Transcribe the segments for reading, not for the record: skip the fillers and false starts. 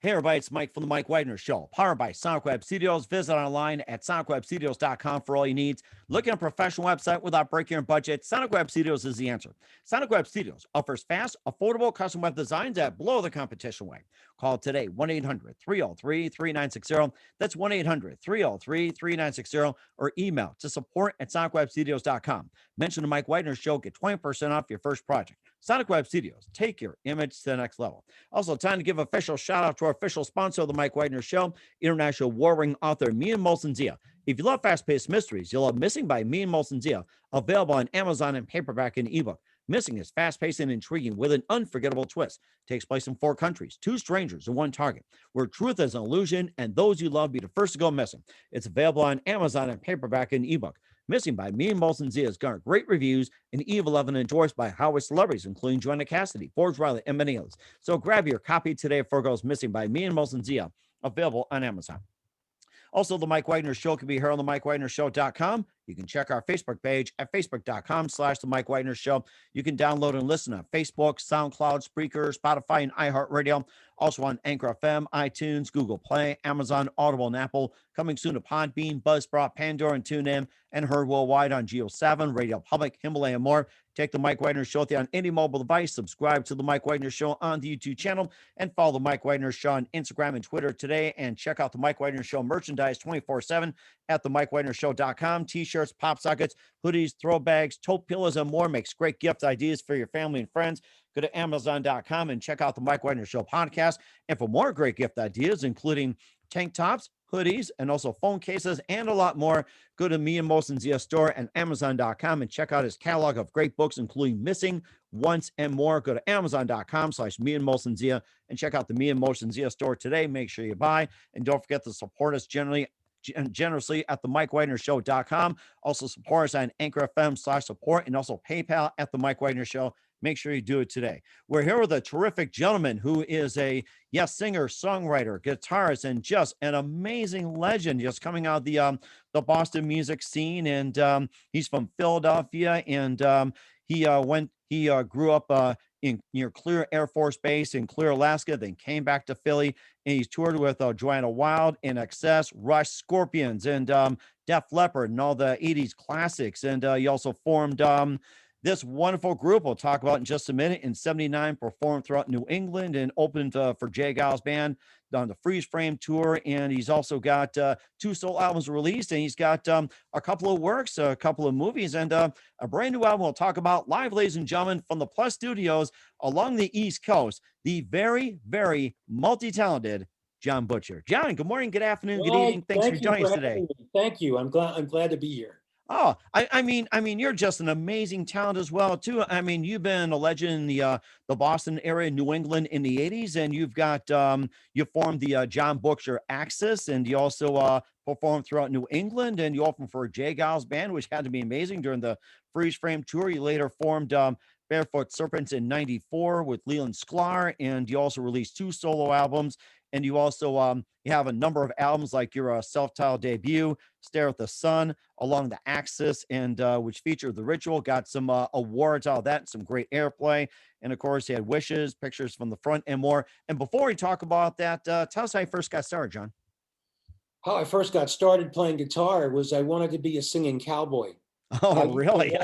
Hey, everybody, it's Mike from the Mike Weiner Show, powered by Sonic Web Studios. Visit online at sonicwebstudios.com for all your needs. Looking at a professional website without breaking your budget? Sonic Web Studios is the answer. Sonic Web Studios offers fast, affordable custom web designs that blow the competition away. Call today, 1-800-303-3960. That's 1-800-303-3960, or email to support at sonicwebstudios.com. Mention the Mike Weiner Show, get 20% off your first project. Sonic Web Studios, take your image to the next level. Also, time to give official shout out to our official sponsor of the Mike Weiner Show, international war-ring author Mian Molson Zia. If you love fast-paced mysteries, you'll love Missing by Mian Molson Zia, available on Amazon in paperback and ebook. Missing is fast-paced and intriguing with an unforgettable twist. Takes place in 4 countries, 2 strangers, and 1 target, where truth is an illusion and those you love be the first to go missing. It's available on Amazon in paperback and ebook. Missing by Me and Molson Z has garnered great reviews and Eve 11 endorsed by Hollywood celebrities, including Joanna Cassidy, Forbes Riley, and many others. So grab your copy today of 4 Girls Missing by Me and Molson Zia, available on Amazon. Also, the Mike Weiner Show can be heard on the MikeWeinerShow.com. You can check our Facebook page at facebook.com/the Mike Weiner Show. You can download and listen on Facebook, SoundCloud, Spreaker, Spotify, and iHeartRadio. Also on Anchor FM, iTunes, Google Play, Amazon, Audible, and Apple. Coming soon to Podbean, Buzzsprout, Pandora, and TuneIn, and heard worldwide on Geo7, Radio Public, Himalaya, and more. Take the Mike Weiner Show on any mobile device. Subscribe to the Mike Weiner Show on the YouTube channel, and follow the Mike Weiner Show on Instagram and Twitter today. And check out the Mike Weiner Show merchandise 24/7 at the MikeWeinerShow.com. T-shirts, pop sockets, hoodies, throw bags, tote pillows, and more. Makes great gift ideas for your family and friends. Go to Amazon.com and check out the Mike Weiner Show podcast. And for more great gift ideas, including tank tops, hoodies, and also phone cases, and a lot more, go to Me and Molson Zia store and Amazon.com and check out his catalog of great books, including Missing, Once, and more. Go to Amazon.com/Me and Molson Zia and check out the Me and Molson Zia store today. Make sure you buy, and don't forget to support us generously at the MikeWeinerShow.com. Also support us on Anchor FM/support, and also PayPal at the Mike Weiner Show. Make sure you do it today. We're here with a terrific gentleman who is a singer, songwriter, guitarist, and just an amazing legend, just coming out of the Boston music scene. And he's from Philadelphia, and he grew up in near Clear Air Force Base in Clear, Alaska, then came back to Philly, and he's toured with Joanna Wild, In Excess, Rush, Scorpions, and Def Leppard, and all the 80s classics. And he also formed this wonderful group we'll talk about in just a minute. In 79, performed throughout New England and opened for Jay Giles Band on the Freeze Frame tour. And he's also got 2 solo albums released, and he's got a couple of works, a couple of movies, and a brand new album we'll talk about live, ladies and gentlemen, from the Plus Studios along the East Coast, the very, very multi-talented Jon Butcher. Jon, good morning, good afternoon, good evening. Thanks for joining us today. Thank you. I'm glad to be here. Oh, I mean, you're just an amazing talent as well, too. I mean, you've been a legend in the Boston area, New England in the 80s, and you've got you formed the Jon Butcher Axis, and you also performed throughout New England, and you opened for Jay Giles Band, which had to be amazing during the Freeze Frame tour. You later formed Barefoot Serpents in '94 with Leland Sklar, and you also released 2 solo albums. And you also you have a number of albums like your self-titled debut, Stare at the Sun, Along the Axis, and which featured The Ritual, got some awards out of that, some great airplay. And of course, you had Wishes, Pictures from the Front, and more. And before we talk about that, tell us how you first got started, Jon. How I first got started playing guitar was I wanted to be a singing cowboy. Oh, really?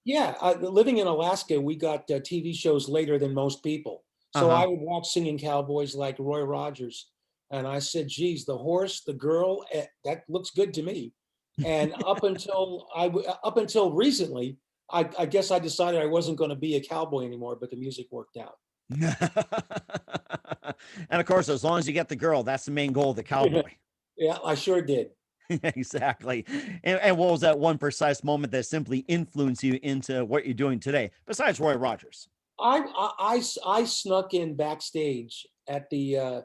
Living in Alaska, we got TV shows later than most people. So I would watch singing cowboys like Roy Rogers. And I said, geez, the horse, the girl, that looks good to me. And up until recently, I guess I decided I wasn't going to be a cowboy anymore, but the music worked out. And of course, as long as you get the girl, that's the main goal of the cowboy. Yeah, I sure did. Exactly. And what was that one precise moment that simply influenced you into what you're doing today, besides Roy Rogers? I snuck in backstage at a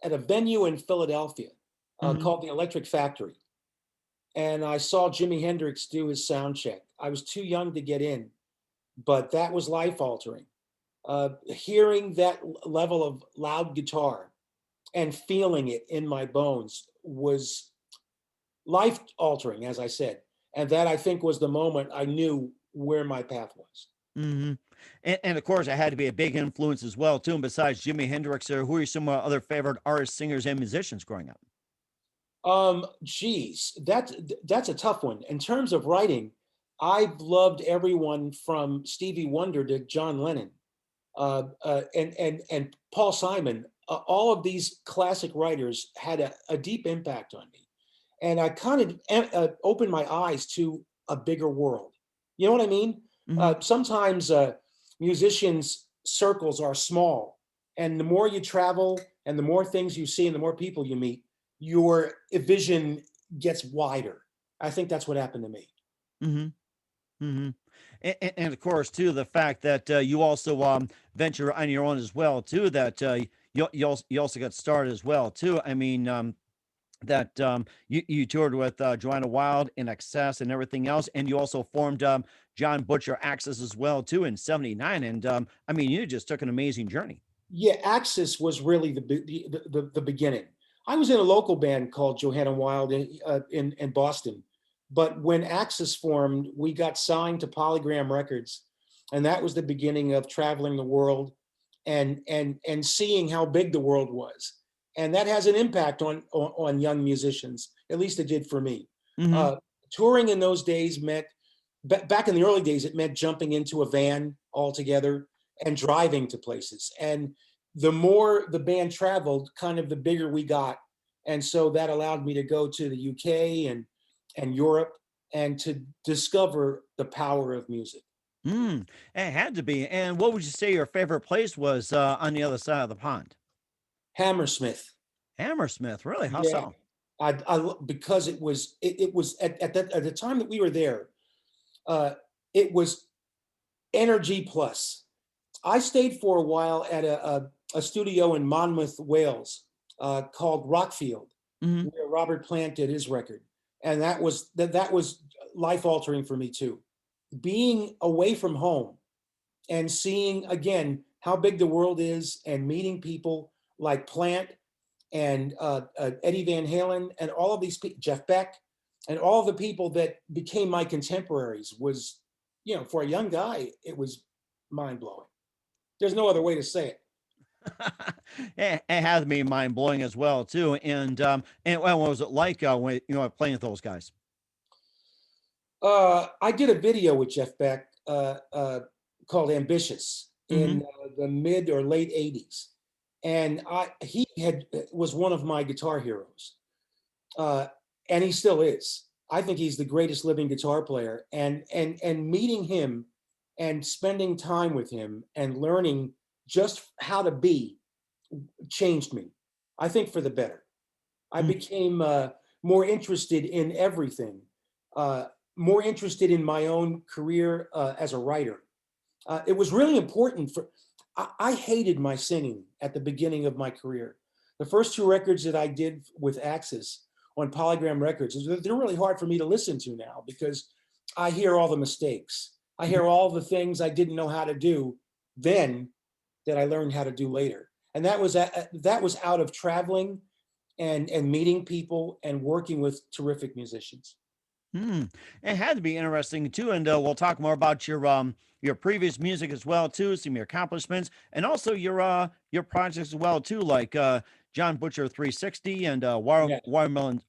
venue in Philadelphia called the Electric Factory, and I saw Jimi Hendrix do his sound check. I was too young to get in, but that was life altering. Hearing that level of loud guitar and feeling it in my bones was life altering, as I said, and that I think was the moment I knew where my path was. Mm-hmm. And of course, it had to be a big influence as well, too. And besides Jimi Hendrix, who are some other favorite artists, singers, and musicians growing up? Geez, that's a tough one. In terms of writing, I've loved everyone from Stevie Wonder to John Lennon, and Paul Simon. All of these classic writers had a deep impact on me, and I kind of opened my eyes to a bigger world. You know what I mean? Hmm. Sometimes musicians' circles are small, and the more you travel, and the more things you see, and the more people you meet, your vision gets wider. I think that's what happened to me. Hmm. Hmm. And of course, too, the fact that you also venture on your own as well, too. That you also got started as well, too. I mean, that you toured with Joanna Wild in Excess and everything else, and you also formed Jon Butcher Axis as well, too, in '79. And I mean, you just took an amazing journey. Yeah, Axis was really the beginning. I was in a local band called Johanna Wild in Boston, but when Axis formed, we got signed to Polygram Records, and that was the beginning of traveling the world and seeing how big the world was, and that has an impact on young musicians. At least it did for me. Hmm. Uh, Touring in those days meant back in the early days, it meant jumping into a van all together and driving to places. And the more the band traveled, kind of the bigger we got. And so that allowed me to go to the UK and Europe and to discover the power of music. Mm, it had to be. And what would you say your favorite place was on the other side of the pond? Hammersmith. Hammersmith, really? How Yeah. so? Because it was at the time that we were there, uh, it was energy plus. I stayed for a while at a studio in Monmouth, Wales, called Rockfield, Hmm. where Robert Plant did his record, and that was life altering for me too. Being away from home and seeing again how big the world is, and meeting people like Plant and Eddie Van Halen and all of these people, Jeff Beck, and all the people that became my contemporaries was, for a young guy, it was mind blowing. There's no other way to say it. It had to be mind blowing as well, too. And well, what was it like when playing with those guys? I did a video with Jeff Beck called "Ambitious" Hmm. in the mid or late '80s, and he was one of my guitar heroes, uh, and he still is. I think he's the greatest living guitar player, and meeting him and spending time with him and learning just how to be changed me. I think for the better. I became more interested in everything, uh, more interested in my own career as a writer. It was really important I hated my singing at the beginning of my career. The first two records that I did with Axis on Polygram Records, they're really hard for me to listen to now because I hear all the mistakes. I hear all the things I didn't know how to do then that I learned how to do later. And that was out of traveling and meeting people and working with terrific musicians. Hmm. It had to be interesting too, and we'll talk more about your previous music as well too, some of your accomplishments, and also your projects as well too, like Jon Butcher 360 and Yeah.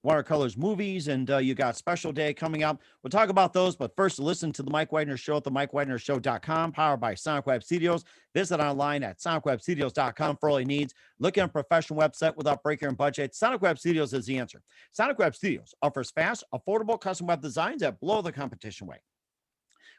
Watercolors movies, and you got Special Day coming up. We'll talk about those, but first, listen to the Mike Weiner Show at the MikeWeinerShow.com, powered by Sonic Web Studios. Visit online at SonicWebStudios.com for all your needs. Look at a professional website without breaking your budget. Sonic Web Studios is the answer. Sonic Web Studios offers fast, affordable custom web designs that blow the competition away.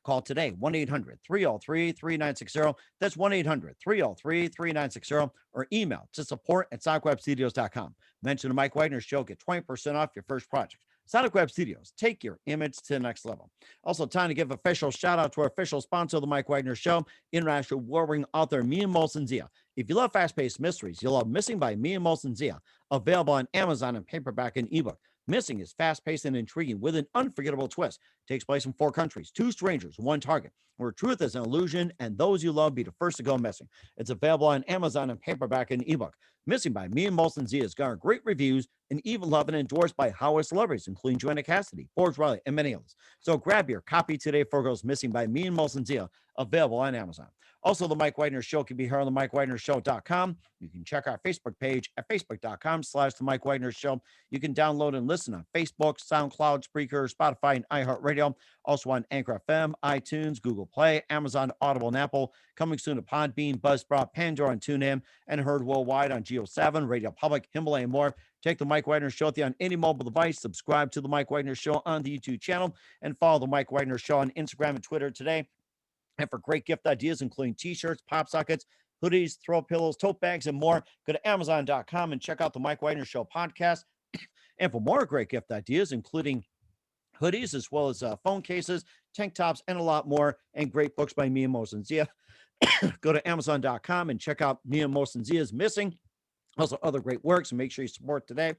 Call today, 1-800-303-3960. That's 1-800-303-3960, or email to support@sonicwebstudios.com. Mention the Mike Wagner Show, get 20% off your first project. Sonic Web Studios, take your image to the next level. Also, time to give official shout out to our official sponsor of the Mike Wagner Show, international warring author Mia Molson Zia. If you love fast paced mysteries, you'll love Missing by Mia Molson Zia, available on Amazon in paperback and ebook. Missing is fast paced and intriguing with an unforgettable twist. Takes place in 4 countries, 2 strangers, 1 target, where truth is an illusion and those you love be the first to go missing. It's available on Amazon in paperback and ebook. Missing by Mia Molson Z has garnered great reviews and even loved and endorsed by Hollywood celebrities, including Joanna Cassidy, Forge Riley, and many others. So grab your copy today for Girls Missing by me and Molson Zia, available on Amazon. Also, the Mike Weiner Show can be heard on the MikeWeinerShow.com. You can check our Facebook page at facebook.com/the Mike Weiner Show. You can download and listen on Facebook, SoundCloud, Spreaker, Spotify, and iHeartRadio. Also on Anchor FM, iTunes, Google Play, Amazon, Audible, and Apple. Coming soon to Podbean, Buzzsprout, Pandora, and TuneIn, and heard worldwide on Geo7, Radio Public, Himalaya, and more. Take the Mike Weiner Show on any mobile device. Subscribe to the Mike Weiner Show on the YouTube channel, and follow the Mike Weiner Show on Instagram and Twitter today. And for great gift ideas, including t-shirts, pop sockets, hoodies, throw pillows, tote bags, and more, go to Amazon.com and check out the Mike Weiner Show podcast. And for more great gift ideas, including hoodies, as well as phone cases, tank tops, and a lot more, and great books by me and Molson Zia, go to Amazon.com and check out me and Molson Zia's Missing. Also, other great works, and make sure you support today.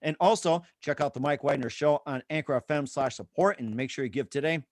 And also, check out the Mike Weiner Show on Anchor FM/support, and make sure you give today.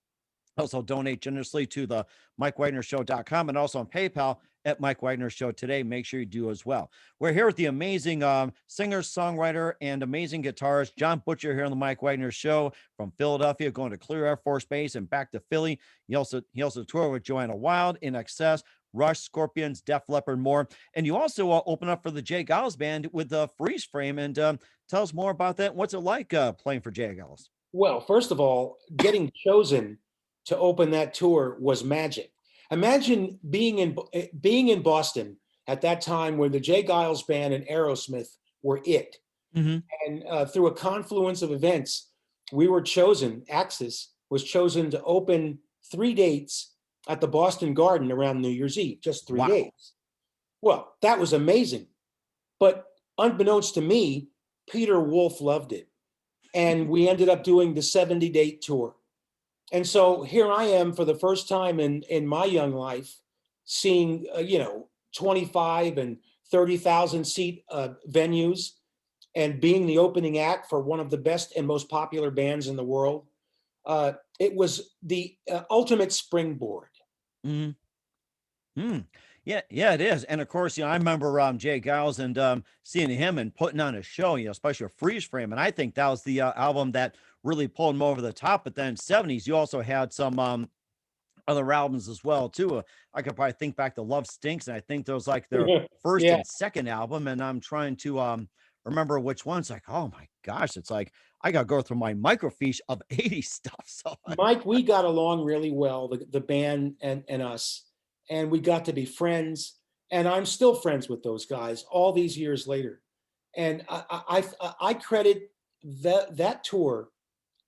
Also, donate generously to the MikeWeinerShow.com, and also on PayPal at Mike Weiner Show today. Make sure you do as well. We're here with the amazing singer, songwriter, and amazing guitarist, Jon Butcher, here on the Mike Weiner Show from Philadelphia, going to Clear Air Force Base and back to Philly. He also toured with Joanna Wild, In Excess, Rush, Scorpions, Def Leppard, more. And you also open up for the Jay Giles Band with the Freeze Frame. And tell us more about that. What's it like playing for Jay Giles? Well, first of all, getting chosen to open that tour was magic. Imagine being in Boston at that time where the Jay Giles Band and Aerosmith were it. Mm-hmm. And through a confluence of events, we were chosen, Axis was chosen to open 3 dates at the Boston Garden around New Year's Eve, just 3 days. Well, that was amazing. But unbeknownst to me, Peter Wolf loved it. And we ended up doing the 70-date tour. And so here I am for the first time in my young life, seeing 25 and 30,000 seat venues, and being the opening act for one of the best and most popular bands in the world. It was the ultimate springboard. Mm-hmm. Yeah, it is. And of course, I remember Jay Giles and seeing him and putting on a show, especially a Freeze Frame. And I think that was the album that really pulled him over the top. But then 70s, you also had some other albums as well, too. I could probably think back to Love Stinks, and I think those like their first and second album. And I'm trying to remember which one's like, oh my gosh, it's like I got to go through my microfiche of 80s stuff. So Mike, we got along really well, the band and us. And we got to be friends, and I'm still friends with those guys all these years later. And I credit that tour,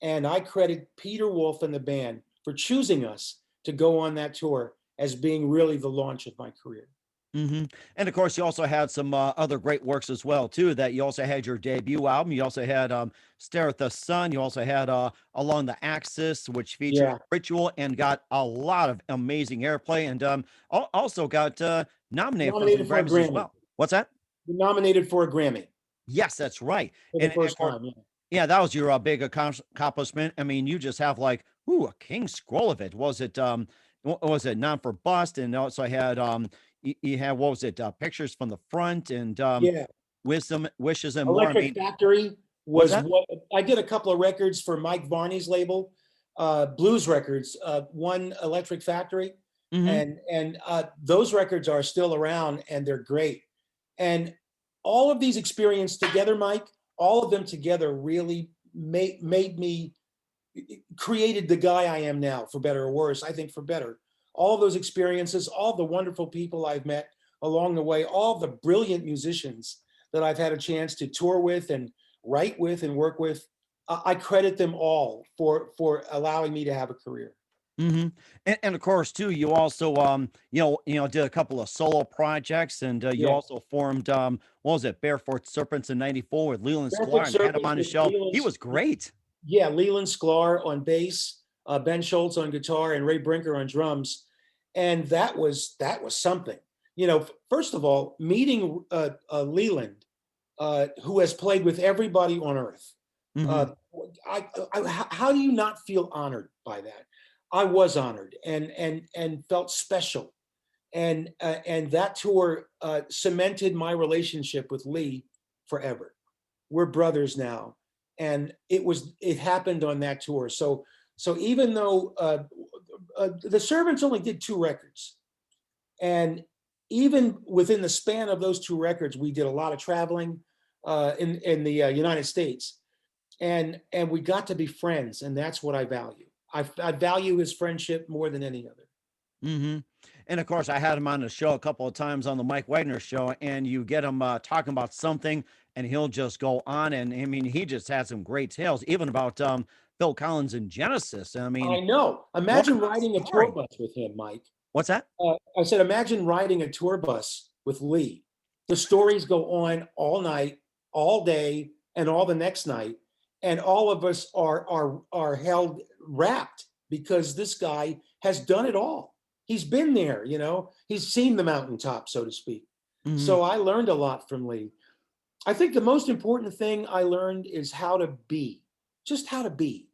and I credit Peter Wolf and the band for choosing us to go on that tour as being really the launch of my career. Mm-hmm. And of course, you also had some other great works as well, too, that you also had your debut album. You also had Stare at the Sun. You also had Along the Axis, which featured Ritual and got a lot of amazing airplay, and also got nominated for the Grammys as well. What's that? Nominated for a Grammy. Yes, that's right. For the first time, yeah, that was your big accomplishment. I mean, you just have like, a King's Scroll of it. Was it None for Bust? And also had you had, what was it, Pictures from the Front, and Wisdom, Wishes, and Electric More. I mean, Factory was what I did. A couple of records for Mike Varney's label, Blues Records, one Electric Factory, and those records are still around, and they're great. And all of these experiences together, Mike, all of them together really made me, created the guy I am now, for better or worse. I think for better. All of those experiences, all the wonderful people I've met along the way, all the brilliant musicians that I've had a chance to tour with and write with and work with, I credit them all for allowing me to have a career. Mm-hmm. And of course, too, you also did a couple of solo projects, and you also formed what was it, Barefoot Serpents in '94 with Leland Sklar, and had him on the show. He was great. Yeah, Leland Sklar on bass, Ben Schultz on guitar, and Ray Brinker on drums, and that was something. First of all, meeting Leland, who has played with everybody on earth. How do you not feel honored by that? I was honored and felt special, and that tour cemented my relationship with Lee forever. we're brothers now. And it happened on that tour. So even though the Servants only did 2 records, and even within the span of those 2 records, we did a lot of traveling in the United States, and we got to be friends, and that's what I value. I value his friendship more than any other. Mm-hmm. And of course, I had him on the show a couple of times on the Mike Weiner show, and you get him talking about something, and he'll just go on. And I mean, he just had some great tales, even about Phil Collins and Genesis. I mean, I know. what Imagine a riding a tour story. bus with him, Mike. What's that? I said, imagine riding a tour bus with Lee. The stories go on all night, all day, and all the next night, and all of us are held wrapped because this guy has done it all. He's been there, He's seen the mountaintop, so to speak. Mm-hmm. So I learned a lot from Lee. I think the most important thing I learned is how to be, just how to be.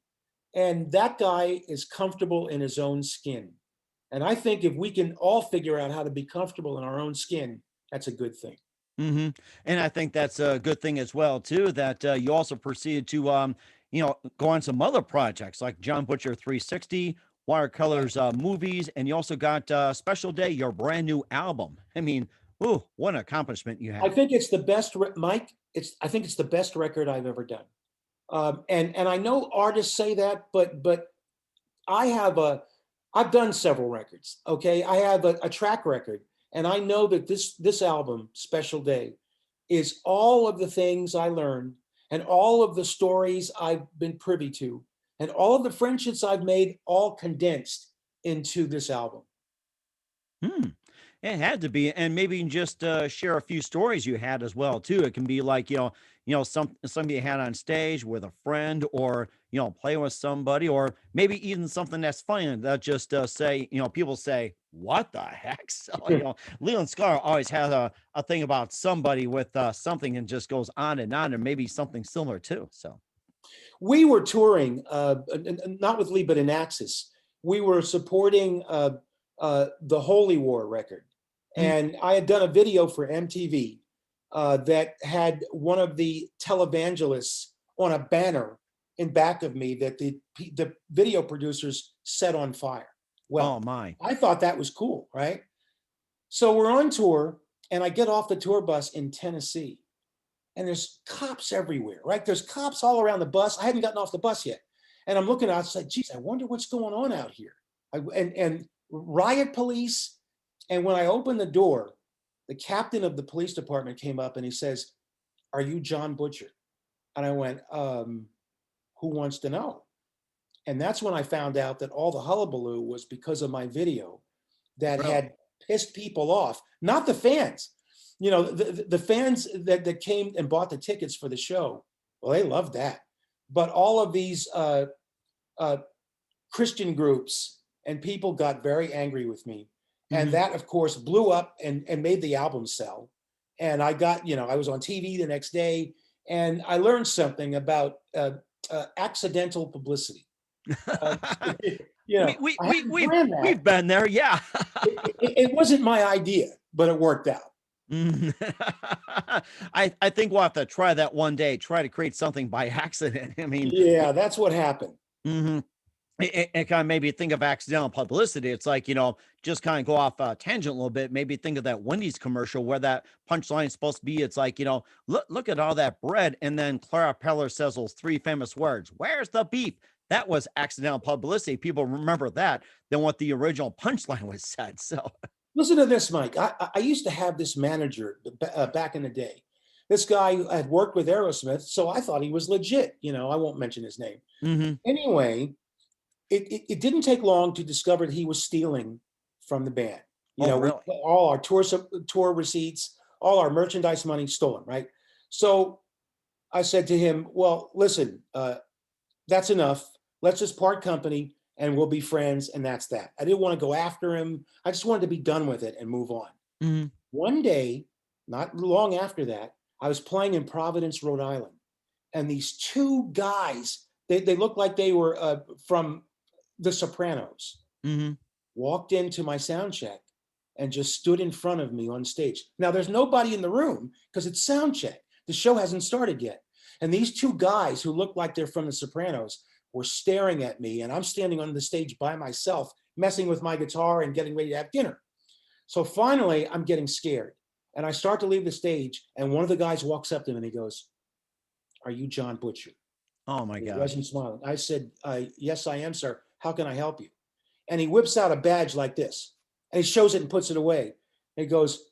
And that guy is comfortable in his own skin. And I think if we can all figure out how to be comfortable in our own skin, that's a good thing. Mm-hmm. And I think that's a good thing as well, too, that you also proceeded to, go on some other projects like Jon Butcher 360, Watercolors movies, and you also got Special Day, your brand new album. I mean, ooh, what an accomplishment you I have. think it's the best, Mike. I think it's the best record I've ever done. And I know artists say that, but I've done several records. Okay, I have a track record, and I know that this album, Special Day, is all of the things I learned and all of the stories I've been privy to and all of the friendships I've made, all condensed into this album. Hmm. It had to be, and maybe just share a few stories you had as well too. It can be like something you had on stage with a friend, or playing with somebody, or maybe even something that's funny that just say people say what the heck. So Leland Sklar always has a thing about somebody with something, and just goes on, and maybe something similar too. So We were touring, not with Lee, but in Axis. We were supporting the Holy War record. mm, And I had done a video for MTV that had one of the televangelists on a banner in back of me that the video producers set on fire. oh Well, my. I thought that was cool, right? So we're on tour, and I get off the tour bus in Tennessee, and there's cops everywhere, right? There's cops all around the bus. I hadn't gotten off the bus yet. And I'm looking outside, geez, I wonder what's going on out here. And riot police. And when I opened the door, the captain of the police department came up and he says, "Are you Jon Butcher?" And I went, "Who wants to know?" And that's when I found out that all the hullabaloo was because of my video that Really? had pissed people off, not the fans. The fans that came and bought the tickets for the show, well, they loved that. But all of these uh, Christian groups and people got very angry with me. And Hmm. that, of course, blew up and made the album sell. And I got, I was on TV the next day, and I learned something about accidental publicity. Uh, we we I we hadn't we've planned we've that. been there, yeah. It wasn't my idea, but it worked out. Mhm. I think we'll have to try that one day. Try to create something by accident. I mean, Yeah, that's what happened. mhm. It kind of made me think of accidental publicity. It's like, just kind of go off tangent a little bit. Maybe think of that Wendy's commercial where that punchline is supposed to be. It's like, look at all that bread. And then Clara Peller says those 3 famous words, "Where's the beef?" That was accidental publicity. People remember that than what the original punchline was said. So, Listen to this, Mike. I used to have this manager back in the day. This guy had worked with Aerosmith, so I thought he was legit. I won't mention his name. mhm. Anyway, it didn't take long to discover that he was stealing from the band. Oh, We really? all our tour receipts, all our merchandise money stolen, right? So I said to him, "Well, listen, that's enough. Let's just part company and we'll be friends." And that's that. I didn't want to go after him. I just wanted to be done with it and move on. Mhm. One day, not long after that, I was playing in Providence, Rhode Island. And these 2 guys, they looked like they were from The Sopranos, Mhm. walked into my sound check and just stood in front of me on stage. Now, there's nobody in the room because it's sound check. The show hasn't started yet. And these two guys who look like they're from The Sopranos were staring at me, and I'm standing on the stage by myself, messing with my guitar and getting ready to have dinner. So finally, I'm getting scared. And I start to leave the stage, and one of the guys walks up to me and he goes, "Are you Jon Butcher?" Oh my He gosh. wasn't smiling. I said, "Yes, I am, sir. How can I help you?" And he whips out a badge like this, and he shows it and puts it away. And he goes,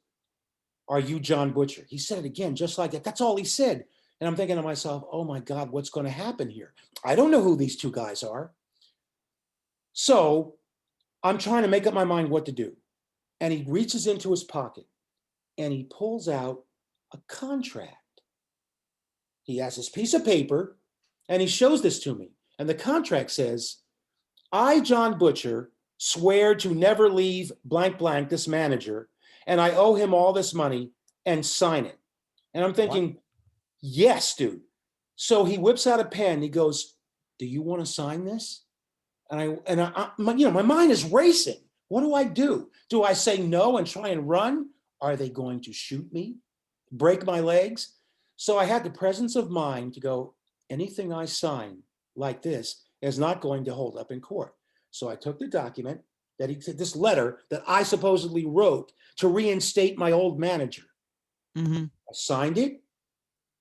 "Are you Jon Butcher?" He said it again, just like that. That's all he said. And I'm thinking to myself, oh my God, what's going to happen here? I don't know who these two guys are. So I'm trying to make up my mind what to do. And he reaches into his pocket and he pulls out a contract. He has this piece of paper and he shows this to me. And the contract says, "I, Jon Butcher, swear to never leave blank blank, this manager, and I owe him all this money, and sign it." And I'm thinking, what? Yes, dude. So he whips out a pen. He goes, "Do you want to sign this?" And my mind is racing. What do I do? Do I say no and try and run? Are they going to shoot me, break my legs? So I had the presence of mind to go, anything I sign like this is not going to hold up in court. So I took the document that this letter that I supposedly wrote to reinstate my old manager. I signed it,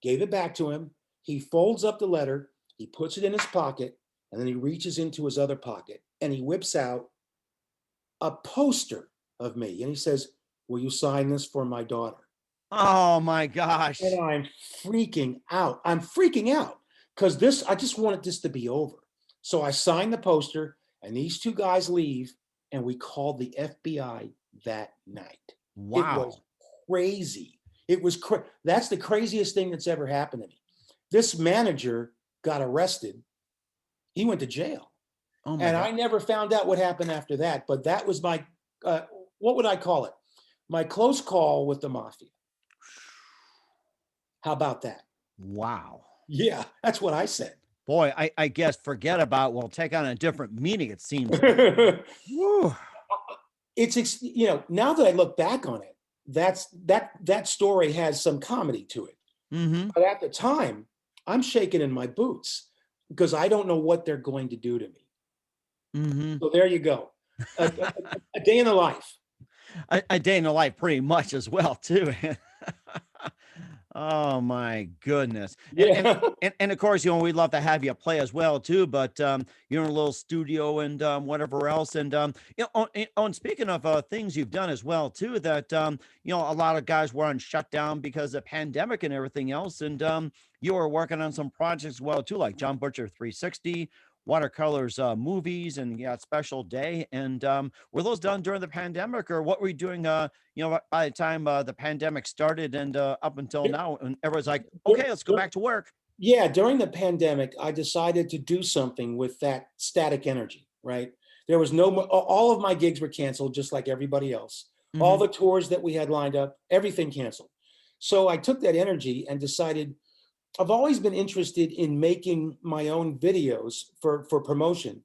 gave it back to him. He folds up the letter, he puts it in his pocket, and then he reaches into his other pocket and he whips out a poster of me. And he says, "Will you sign this for my daughter?" Oh my gosh. And I'm freaking out. I'm freaking out because I just wanted this to be over. So I signed the poster and these two guys leave and we called the FBI that night. Wow. It was crazy. It was that's the craziest thing that's ever happened to me. This manager got arrested. He went to jail. Oh and God. I never found out what happened after that. But that was my, what would I call it? My close call with the mafia. How about that? Wow. Yeah, that's what I said. Boy, I guess forget about, will take on a different meaning, it seems. It's, now that I look back on it, that story has some comedy to it. But at the time, I'm shaking in my boots because I don't know what they're going to do to me. So there you go. A day in the life. A day in the life pretty much as well, too. Oh my goodness. Yeah. And of course, we'd love to have you play as well too, but you're in a little studio and whatever else. And and speaking of things you've done as well too, that a lot of guys were on shutdown because of pandemic and everything else. And you were working on some projects as well too, like Jon Butcher 360, watercolors, movies, and special day. And were those done during the pandemic, or what were you doing by the time the pandemic started and up until now, and everyone's like, okay, let's go back to work? Yeah, during the pandemic, I decided to do something with that static energy, right? There was all of my gigs were canceled, just like everybody else. All the tours that we had lined up, everything canceled. So I took that energy and decided, I've always been interested in making my own videos for promotion.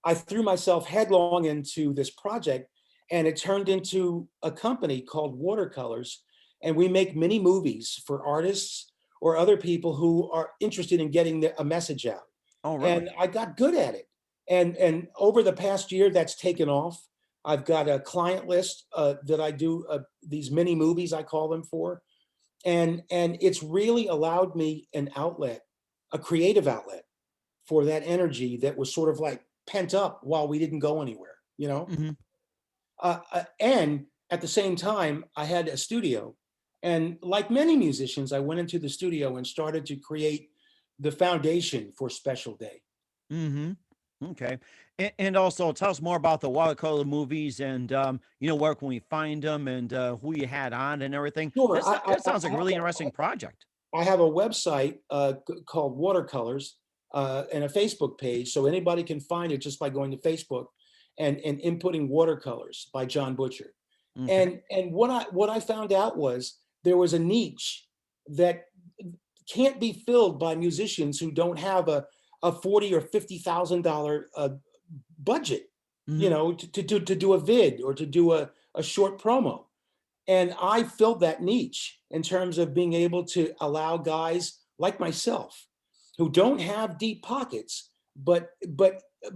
I threw myself headlong into this project and it turned into a company called Watercolors. And we make mini movies for artists or other people who are interested in getting a message out. Oh, really? And I got good at it. And over the past year, that's taken off. I've got a client list that I do these mini movies, I call them, for. And it's really allowed me an outlet, a creative outlet for that energy that was sort of like pent up while we didn't go anywhere, and at the same time, I had a studio. And like many musicians, I went into the studio and started to create the foundation for Special Day. Okay. And also tell us more about the watercolor movies and, where can we find them and who you had on and everything. Sure. That sounds like a really interesting project. I have a website called Watercolors and a Facebook page. So anybody can find it just by going to Facebook and inputting Watercolors by Jon Butcher. Okay. And what I found out was there was a niche that can't be filled by musicians who don't have a $40,000 or $50,000 budget, to do a vid or to do a short promo. And I filled that niche in terms of being able to allow guys like myself, who don't have deep pockets, but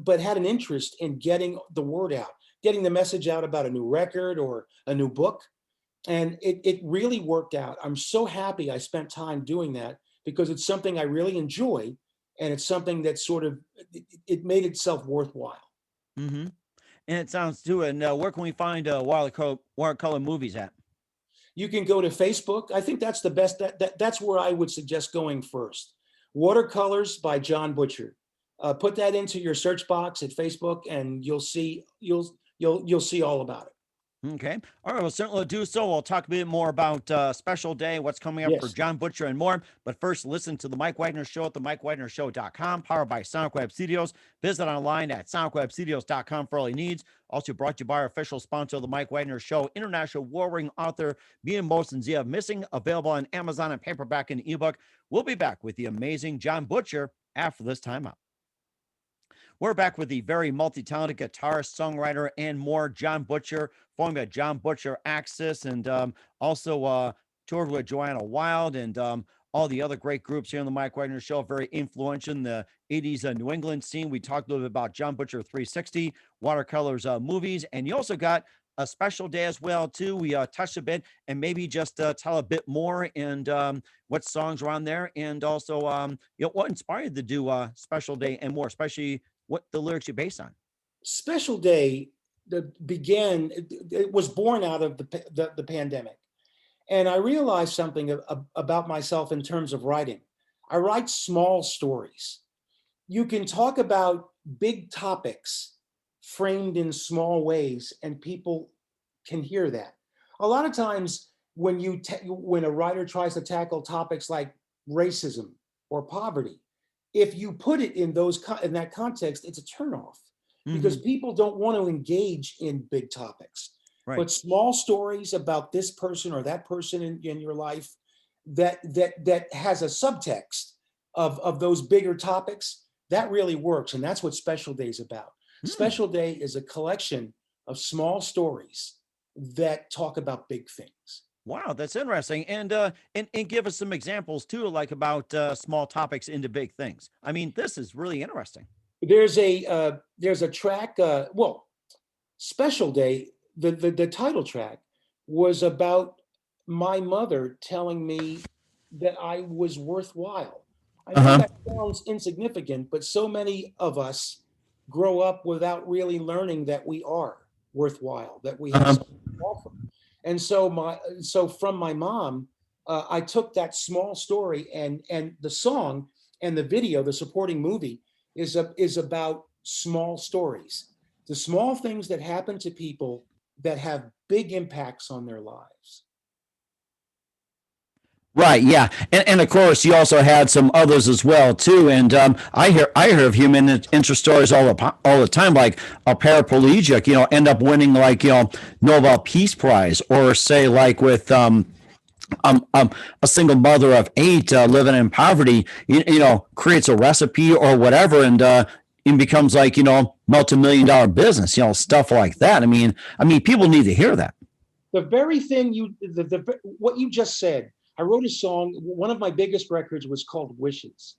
had an interest in getting the word out, getting the message out about a new record or a new book. And it really worked out. I'm so happy I spent time doing that, because it's something I really enjoy, and it's something that sort of, it made itself worthwhile. Mm-hmm. And it sounds too. And where can we find watercolor movies at? You can go to Facebook. I think that's the best. That's where I would suggest going first. Watercolors by Jon Butcher. Put that into your search box at Facebook, and you'll see all about it. Okay. All right. Well, certainly do so. We'll talk a bit more about Special Day, what's coming up for Yes. Jon Butcher, and more. But first, listen to the Mike Weiner Show at themikewagnershow.com, powered by Sonic Web Studios. Visit online at sonicwebstudios.com for all your needs. Also brought to you by our official sponsor of the Mike Weiner Show, international warring author Mia Mosen's Zia Missing, available on Amazon and paperback and ebook. We'll be back with the amazing Jon Butcher after this timeout. We're back with the very multi-talented guitarist, songwriter, and more, Jon Butcher, forming a Jon Butcher Axis, and also toured with Joanna Wild and all the other great groups here on the Mike Wagner Show. Very influential in the 80s New England scene. We talked a little bit about Jon Butcher 360, Watercolors movies, and you also got a Special Day as well, too. We touched a bit, and maybe just tell a bit more and what songs are on there, and also what inspired you to do Special Day and more, especially what the lyrics are based on. Special Day began, it was born out of the pandemic. And I realized something about myself in terms of writing. I write small stories. You can talk about big topics framed in small ways, and people can hear that. A lot of times when a writer tries to tackle topics like racism or poverty, if you put it in that context, it's a turnoff, because people don't want to engage in big topics. Right. But small stories about this person or that person in your life that has a subtext of those bigger topics, that really works. And that's what Special Day is about. Special Day is a collection of small stories that talk about big things. Wow, that's interesting. And give us some examples too, like about small topics into big things. I mean, this is really interesting. There's a track. Special Day. The title track was about my mother telling me that I was worthwhile. I know that sounds insignificant, but so many of us grow up without really learning that we are worthwhile, that we have something to offer. And so from my mom, I took that small story, and the song and the video, the supporting movie, is about small stories, the small things that happen to people that have big impacts on their lives. Right, yeah, and of course you also had some others as well too. And I hear of human interest stories all the time, like a paraplegic, end up winning like Nobel Peace Prize, or say like with a single mother of 8 living in poverty, creates a recipe or whatever, and it becomes like multi-million-dollar business, stuff like that. I mean, people need to hear that. The very thing what you just said. I wrote a song. One of my biggest records was called Wishes,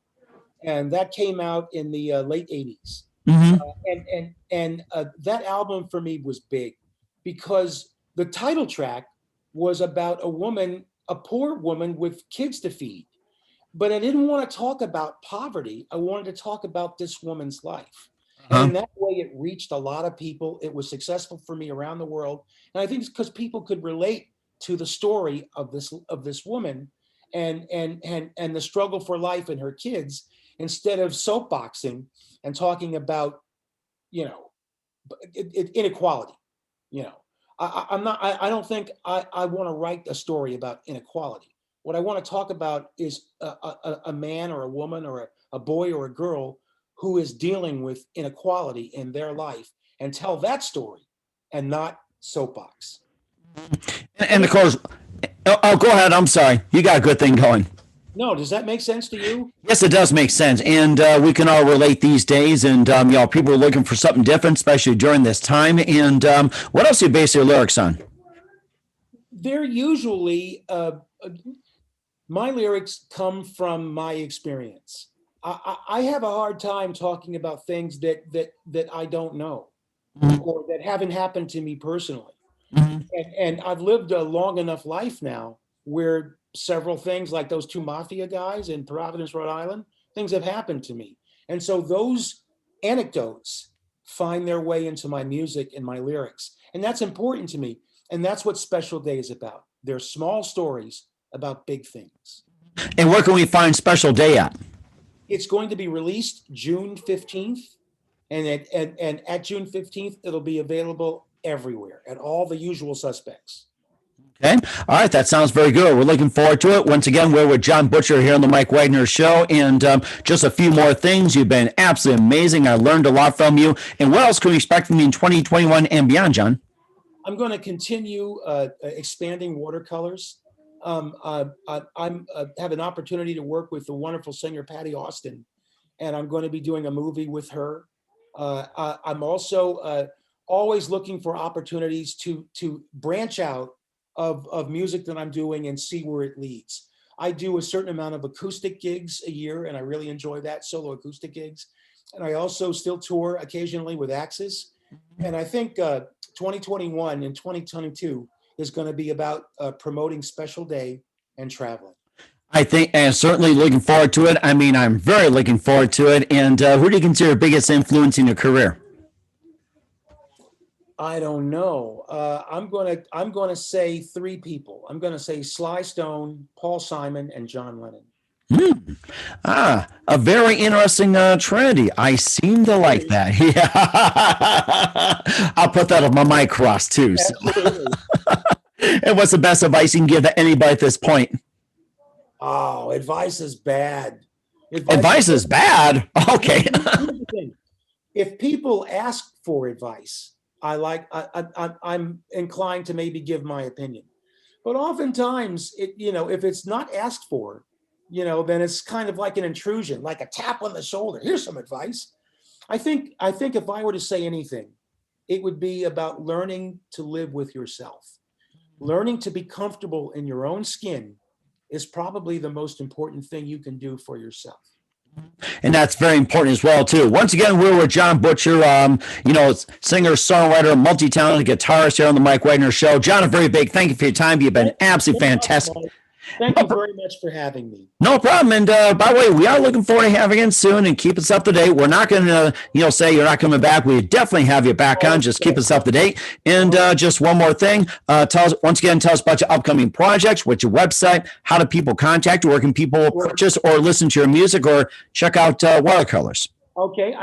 and that came out in the late 80s. And that album for me was big, because the title track was about a poor woman with kids to feed. But I didn't want to talk about poverty. I wanted to talk about this woman's life. And in that way, it reached a lot of people. It was successful for me around the world. And I think it's because people could relate to the story of this woman and the struggle for life and her kids, instead of soapboxing and talking about inequality. I don't think I want to write a story about inequality. What I want to talk about is a man or a woman or a boy or a girl who is dealing with inequality in their life, and tell that story and not soapbox. And of course, go ahead. I'm sorry. You got a good thing going. No, does that make sense to you? Yes, it does make sense. And we can all relate these days. And, people are looking for something different, especially during this time. And what else do you base your lyrics on? They're usually My lyrics come from my experience. I have a hard time talking about things that I don't know or that haven't happened to me personally. Mhm. And I've lived a long enough life now where several things like those two mafia guys in Providence, Rhode Island, things have happened to me. And so those anecdotes find their way into my music and my lyrics. And that's important to me. And that's what Special Day is about. They're small stories about big things. And where can we find Special Day at? It's going to be released June 15th. And at June 15th, it'll be available everywhere at all the usual suspects. Okay. All right. That sounds very good. We're looking forward to it. Once again, we're with Jon Butcher here on the Mike Weiner Show. And just a few more things. You've been absolutely amazing. I learned a lot from you. And what else can we expect from you in 2021 and beyond, Jon? I'm going to continue expanding watercolors. I have an opportunity to work with the wonderful singer Patty Austin, and I'm going to be doing a movie with her. I'm also always looking for opportunities to branch out of music that I'm doing and see where it leads. I do a certain amount of acoustic gigs a year, and I really enjoy that, solo acoustic gigs. And I also still tour occasionally with Axis. And I think 2021 and 2022 is going to be about promoting Special Day and traveling. I think, and certainly looking forward to it. I mean, I'm very looking forward to it. And who do you consider your biggest influence in your career? I don't know. I'm gonna say three people. I'm gonna say Sly Stone, Paul Simon, and John Lennon. A very interesting trinity. I seem to like that. Yeah. I'll put that on my mic cross too. So. And what's the best advice you can give to anybody at this point? Oh, advice is bad. Advice is bad? Okay. Here's the thing. If people ask for advice, I'm inclined to maybe give my opinion. But oftentimes, if it's not asked for, then it's kind of like an intrusion, like a tap on the shoulder. Here's some advice. I think if I were to say anything, it would be about learning to live with yourself. Learning to be comfortable in your own skin is probably the most important thing you can do for yourself. And that's very important as well, too. Once again, we're with Jon Butcher, singer, songwriter, multi-talented guitarist here on the Mike Weiner Show. Jon, a very big thank you for your time. You've been absolutely fantastic. Thank you very much for having me. No problem. And by the way, we are looking forward to having you soon and keep us up to date. We're not going to, say you're not coming back. We definitely have you back on. Just keep us up to date. And just one more thing. Tell us about your upcoming projects, what's your website, how do people contact you, where can people purchase or listen to your music or check out watercolors? Okay,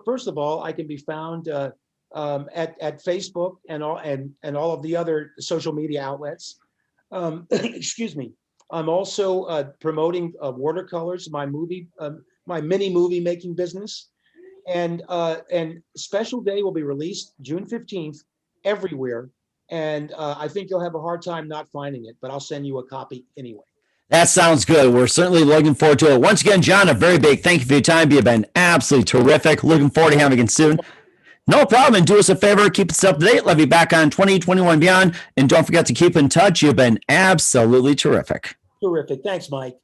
first of all, I can be found at Facebook and all of the other social media outlets. Excuse me. I'm also promoting watercolors, my mini movie making business, and Special Day will be released June 15th everywhere. And I think you'll have a hard time not finding it, but I'll send you a copy anyway. That sounds good. We're certainly looking forward to it. Once again, Jon, a very big thank you for your time. You've been absolutely terrific. Looking forward to having you soon. No problem. And do us a favor, keep us up to date. Love you back on 2021 beyond. And don't forget to keep in touch. You've been absolutely terrific. Terrific. Thanks, Mike.